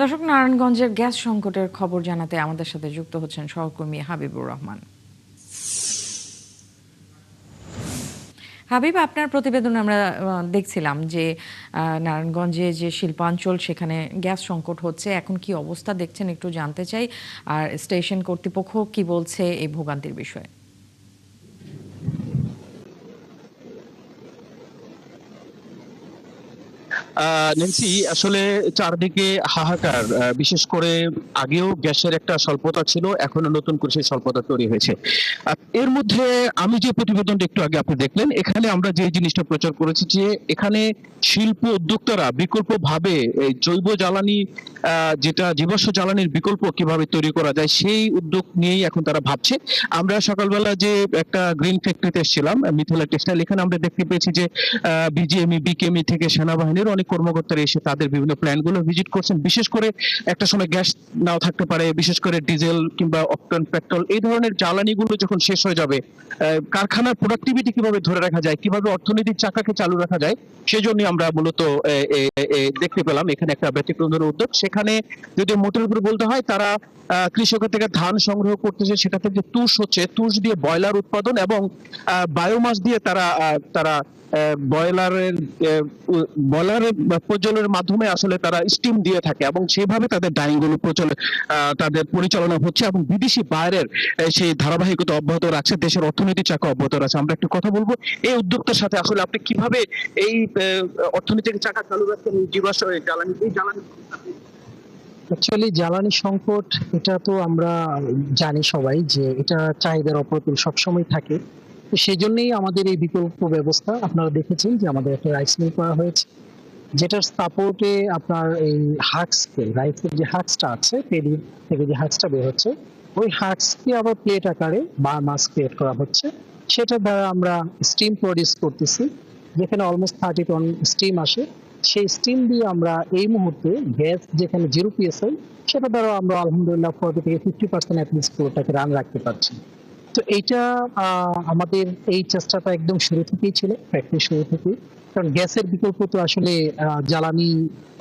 দর্শক, নারায়ণগঞ্জের গ্যাস সংকটের খবর জানাতে আমাদের সাথে যুক্ত হচ্ছেন সহকর্মী হাবিবুর রহমান। হাবিব, আপনার প্রতিবেদন আমরা দেখছিলাম যে নারায়ণগঞ্জে যে শিল্পাঞ্চল সেখানে গ্যাস সংকট হচ্ছে, এখন কি অবস্থা দেখছেন একটু জানতে চাই। আর স্টেশন কর্তৃপক্ষ কি বলছে এই ভোগান্তির বিষয়ে? নেন্সি, আসলে চারদিকে হাহাকার। বিশেষ করে আগেও গ্যাসের একটা স্বল্পতা ছিল, এখনো নতুন করে সেই স্বল্পতা তৈরি হয়েছে। এর মধ্যে আমি যে প্রতিবেদনটা একটু আগে আপনি দেখলেন, এখানে আমরা যে জিনিসটা প্রচার করেছি যে এখানে শিল্প উদ্যোক্তারা বিকল্প ভাবে এই জৈব জ্বালানি, যেটা জীবাশ্ম জ্বালানির বিকল্প কিভাবে তৈরি করা যায় সেই উদ্যোগ নিয়েই এখন তারা ভাবছে। আমরা সকালবেলা যে একটা গ্রিন ফ্যাক্টরিতে এসেছিলাম, মিথিলা টেক্সটাইল, এখানে আমরা দেখতে পেয়েছি যে বিজিএমই বিকেএমই থেকে সেনাবাহিনীর অনেক কর্মকর্তারা এসে তাদের বিভিন্ন প্ল্যানগুলো ভিজিট করছেন। বিশেষ করে একটা সময় গ্যাস নাও থাকতে পারে, বিশেষ করে ডিজেল কিংবা অকটেন পেট্রোল, এই ধরনের জ্বালানিগুলো যখন শেষ হয়ে যাবে, কারখানার প্রোডাক্টিভিটি কিভাবে ধরে রাখা যায়, কিভাবে অর্থনৈতিক চাকাকে চালু রাখা যায়, সেজন্য আমরা মূলত দেখতে পেলাম এখানে একটা ব্যতিক্রম উদ্যোগ। সেখানে যদি মোটের উপর বলতে হয়, তারা কৃষকের থেকে ধান সংগ্রহ করতেছে, সেটা থেকে তুষ হচ্ছে, তুষ দিয়ে বয়লার উৎপাদন এবং বায়োমাস দিয়ে তারা তারা বয়লারের বয়লারের প্রজ্বলনের মাধ্যমে আসলে তারা স্টিম দিয়ে থাকে এবং সেভাবে তাদের ডাইং গুলো তাদের পরিচালনা হচ্ছে এবং বিদেশি বাইরের সেই ধারাবাহিকতা অব্যাহত রাখছে, দেশের অর্থনৈতিক চাকা অব্যাহত রাখছে। আমরা একটু কথা বলবো এই উদ্যোক্তার সাথে, আসলে আপনি কিভাবে এই অর্থনৈতিক চাকা চালু রাখছেন, জীবাশ্ম জ্বালানি, এই জ্বালানি। অ্যাকচুয়ালি জ্বালানি সংকট, এটা তো আমরা জানি সবাই যে এটা চাহিদার অপ্রতুল সবসময় থাকে। তো সেই জন্যই আমাদের এই বিকল্প ব্যবস্থা। আপনারা দেখেছেন যে আমাদের একটা রাইস মিল করা হয়েছে, যেটার সাপোর্টে আপনার এই হাক্সকে, রাইসের যে হাক্সটা আছে, পেডি থেকে যে হাক্সটা বের হচ্ছে, ওই হাক্সকে আবার প্লেট আকারে বা মাস ক্রিয়েট করা হচ্ছে। সেটা দ্বারা আমরা স্টিম প্রডিউস করতেছি, যেখানে অলমোস্ট 30 টন স্টিম আসে। সেই স্টিম দিয়ে আমরা এই মুহূর্তে গ্যাস যেখানে 0 PSI, সেটা দ্বারা আমরা আলহামদুলিল্লাহ 40 থেকে 50% অ্যাটলিস্ট পুরোটাকে রান রাখতে পারছি। তো এইটা আমাদের এই চেষ্টাটা একদম শুরু থেকেই ছিল, ফ্যাক্টরি শুরু থেকেই। কারণ গ্যাসের বিকল্প তো আসলে জ্বালানি,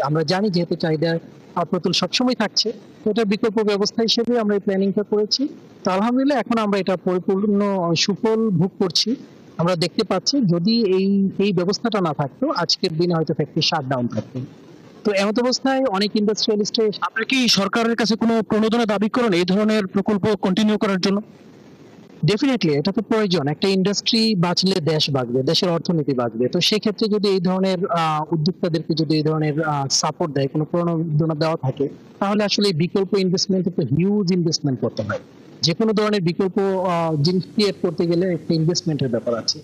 আমরা জানি যেহেতু চাহিদা অপ্রতুল সবসময় থাকছে, তো এটার বিকল্প ব্যবস্থা হিসেবে আমরা এই প্ল্যানিংটা করেছি। তো আলহামদুলিল্লাহ এখন আমরা এটা পরিপূর্ণ সুফল ভোগ করছি। আমরা দেখতে পাচ্ছি যদি এই এই ব্যবস্থাটা না থাকতো, আজকের দিনে হয়তো ফ্যাক্টরি শাটডাউন থাকতো। তো এমত অবস্থায় অনেক ইন্ডাস্ট্রিয়ালিস্টে। আপনি কি সরকারের কাছে কোনো প্রণোদনা দাবি করেন এই ধরনের প্রকল্প কন্টিনিউ করার জন্য? ডেফিনেটলি এটা তো প্রয়োজন। একটা ইন্ডাস্ট্রি বাঁচলে দেশ বাঁচবে, দেশের অর্থনীতি বাঁচবে। তো সেক্ষেত্রে যদি এই ধরনের উদ্যোক্তাদেরকে যদি এই ধরনের সাপোর্ট দেয়, কোনো প্রণোদনা দেওয়া থাকে, তাহলে আসলে বিকল্প ইনভেস্টমেন্ট একটা হিউজ ইনভেস্টমেন্ট করতে হয়। যে কোনো ধরনের বিকল্প জিনিস ক্রিয়েট করতে গেলে একটা ইনভেস্টমেন্টের ব্যাপার আছে।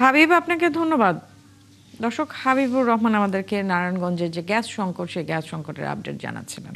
হাবিব, আপনাকে ধন্যবাদ। দর্শক, হাবিবুর রহমান আমাদেরকে নারায়ণগঞ্জের যে গ্যাস সংকট, সেই গ্যাস সংকটের আপডেট জানাচ্ছিলেন।